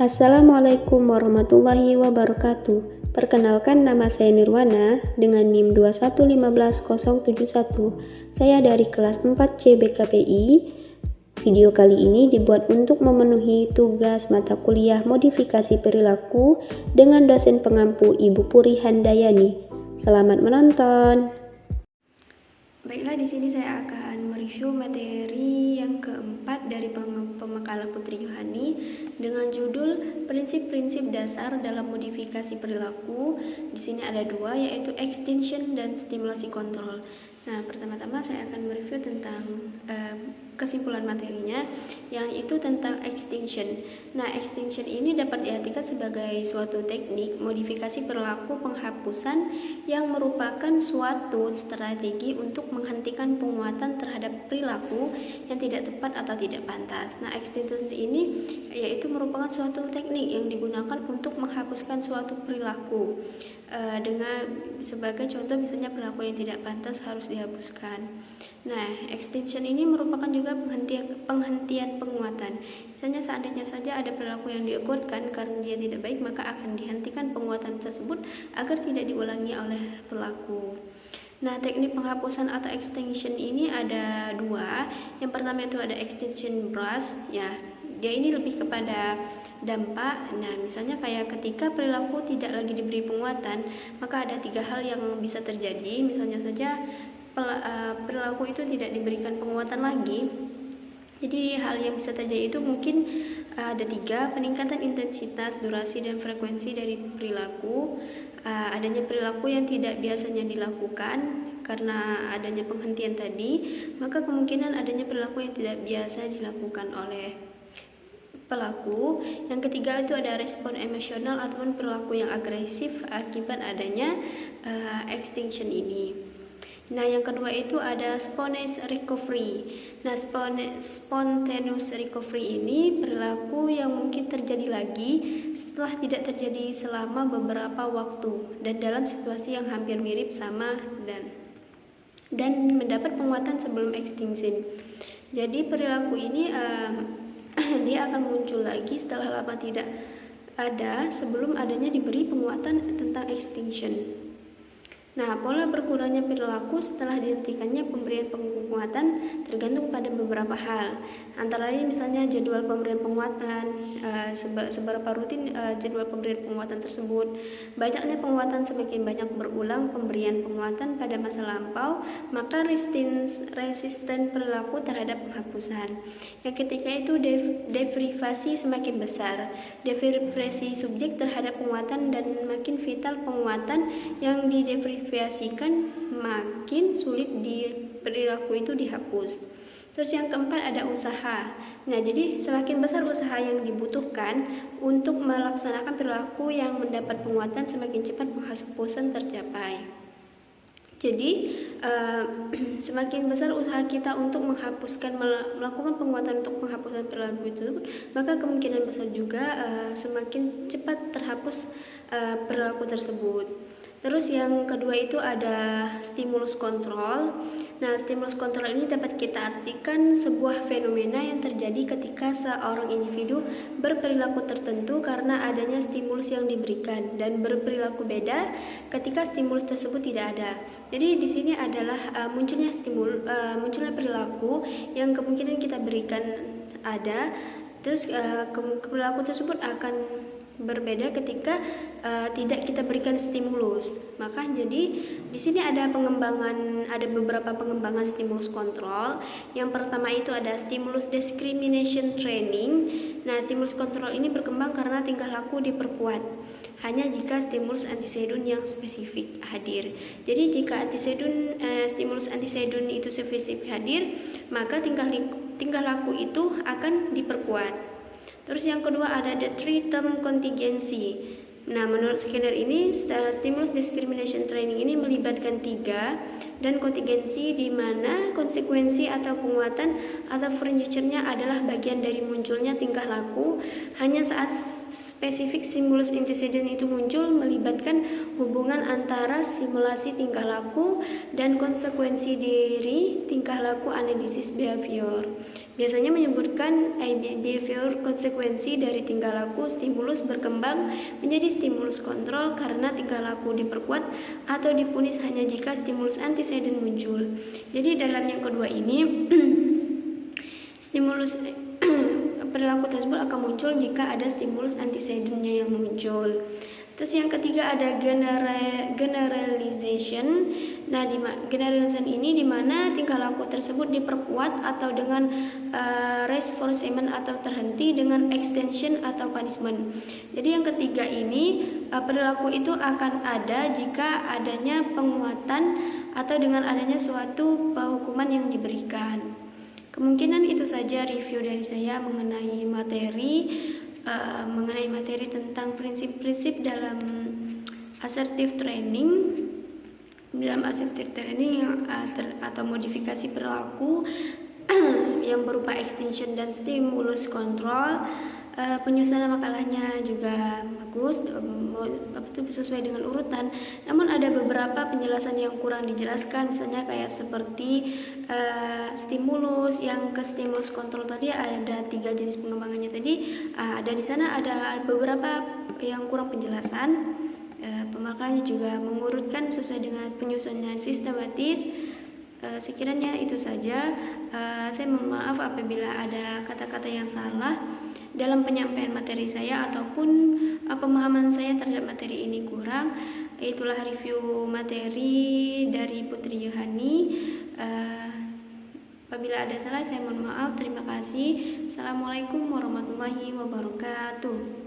Assalamualaikum warahmatullahi wabarakatuh. Perkenalkan, nama saya Nirwana dengan NIM 2115071. Saya dari kelas 4C BKPI. Video kali ini dibuat untuk memenuhi tugas mata kuliah modifikasi perilaku dengan dosen pengampu Ibu Puri Handayani. Selamat menonton. Baiklah, di sini saya akan mereview materi yang keempat dari pemakalah Putri Yohani dengan judul Prinsip-prinsip dasar dalam modifikasi perilaku. Di sini ada dua, yaitu extinction dan stimulasi kontrol. Nah, pertama-tama saya akan mereview tentang kesimpulan materinya, yang itu tentang extinction. Nah, extinction ini dapat diartikan sebagai suatu teknik modifikasi perilaku penghapusan yang merupakan suatu strategi untuk menghentikan penguatan terhadap perilaku yang tidak tepat atau tidak pantas. Nah, extinction ini yaitu merupakan suatu teknik yang digunakan untuk menghapuskan suatu perilaku. Dengan sebagai contoh, misalnya perilaku yang tidak pantas harus dihapuskan. Nah, extinction ini merupakan juga penghentian penguatan. Misalnya seandainya saja ada perilaku yang diakurkan karena dia tidak baik, maka akan dihentikan penguatan tersebut agar tidak diulangi oleh pelaku. Nah, teknik penghapusan atau extinction ini ada dua. Yang pertama itu ada extinction brush, ya. Dia ini lebih kepada dampak. Nah, misalnya kayak ketika perilaku tidak lagi diberi penguatan, maka ada tiga hal yang bisa terjadi. Misalnya saja perilaku itu tidak diberikan penguatan lagi. Jadi hal yang bisa terjadi itu mungkin ada tiga: peningkatan intensitas, durasi, dan frekuensi dari perilaku, adanya perilaku yang tidak biasanya dilakukan karena adanya penghentian tadi, maka kemungkinan adanya perilaku yang tidak biasa dilakukan oleh pelaku. Yang ketiga itu ada respon emosional ataupun perilaku yang agresif akibat adanya extinction ini. Nah, yang kedua itu ada spontaneous recovery. Nah, spontaneous recovery ini perilaku yang mungkin terjadi lagi setelah tidak terjadi selama beberapa waktu dan dalam situasi yang hampir mirip sama dan mendapat penguatan sebelum extinction. Jadi perilaku ini dia akan muncul lagi setelah lama tidak ada sebelum adanya diberi penguatan tentang extinction. Nah, pola berkurangnya perilaku setelah dihentikannya pemberian penguatan tergantung pada beberapa hal. Antara lain misalnya jadwal pemberian penguatan, seberapa rutin jadwal pemberian penguatan tersebut. Banyaknya penguatan semakin banyak berulang pemberian penguatan pada masa lampau, maka resisten perilaku terhadap penghapusan. Yang ketiga itu deprivasi semakin besar. Deprivasi subjek terhadap penguatan dan makin vital penguatan yang dideprivasikan makin sulit perilaku itu dihapus. Terus yang keempat ada usaha. Nah, jadi semakin besar usaha yang dibutuhkan untuk melaksanakan perilaku yang mendapat penguatan, semakin cepat penghapusan tercapai. Jadi semakin besar usaha kita untuk melakukan penguatan untuk penghapusan perilaku itu, maka kemungkinan besar juga semakin cepat terhapus perilaku tersebut. Terus yang kedua itu ada stimulus kontrol. Nah, stimulus kontrol ini dapat kita artikan sebuah fenomena yang terjadi ketika seorang individu berperilaku tertentu karena adanya stimulus yang diberikan dan berperilaku beda ketika stimulus tersebut tidak ada. Jadi di sini adalah munculnya perilaku yang kemungkinan kita berikan ada, terus perilaku tersebut akan berbeda ketika tidak kita berikan stimulus. Maka jadi di sini ada beberapa pengembangan stimulus kontrol. Yang pertama itu ada stimulus discrimination training. Nah, stimulus kontrol ini berkembang karena tingkah laku diperkuat hanya jika stimulus antisedon yang spesifik hadir. Jadi jika stimulus antisedon itu spesifik hadir, maka tingkah laku itu akan diperkuat. Terus yang kedua ada the three term contingency. Nah, menurut skenario ini stimulus discrimination training ini melibatkan 3 dan kontingensi di mana konsekuensi atau penguatan atau furniture-nya adalah bagian dari munculnya tingkah laku hanya saat spesifik stimulus antecedent itu muncul, melibatkan hubungan antara simulasi tingkah laku dan konsekuensi dari tingkah laku analisis behavior. Biasanya menyebutkan behavior konsekuensi dari tingkah laku stimulus berkembang menjadi stimulus kontrol karena tingkah laku diperkuat atau dipunis hanya jika stimulus antecedent muncul. Jadi dalam yang kedua ini stimulus perilaku tersebut akan muncul jika ada stimulus antecedentnya yang muncul. Terus yang ketiga ada generalization. Nah, generalization ini dimana tingkah laku tersebut diperkuat atau dengan reinforcement atau terhenti dengan extension atau punishment. Jadi yang ketiga ini perilaku itu akan ada jika adanya penguatan atau dengan adanya suatu hukuman yang diberikan. Kemungkinan itu saja review dari saya mengenai materi tentang prinsip-prinsip dalam assertive training atau modifikasi perilaku yang berupa extension dan stimulus kontrol. Penyusunan makalahnya juga bagus, sesuai dengan urutan. Namun ada beberapa penjelasan yang kurang dijelaskan, misalnya kayak seperti stimulus, yang ke stimulus kontrol tadi ada 3 jenis pengembangannya tadi. Ada di sana ada beberapa yang kurang penjelasan. Pemakalahnya juga mengurutkan sesuai dengan penyusunannya sistematis. Sekiranya itu saja. Saya mohon maaf apabila ada kata-kata yang salah dalam penyampaian materi saya ataupun pemahaman saya terhadap materi ini kurang. Itulah review materi dari Putri Yohani. Apabila ada salah saya mohon maaf. Terima kasih. Assalamualaikum warahmatullahi wabarakatuh.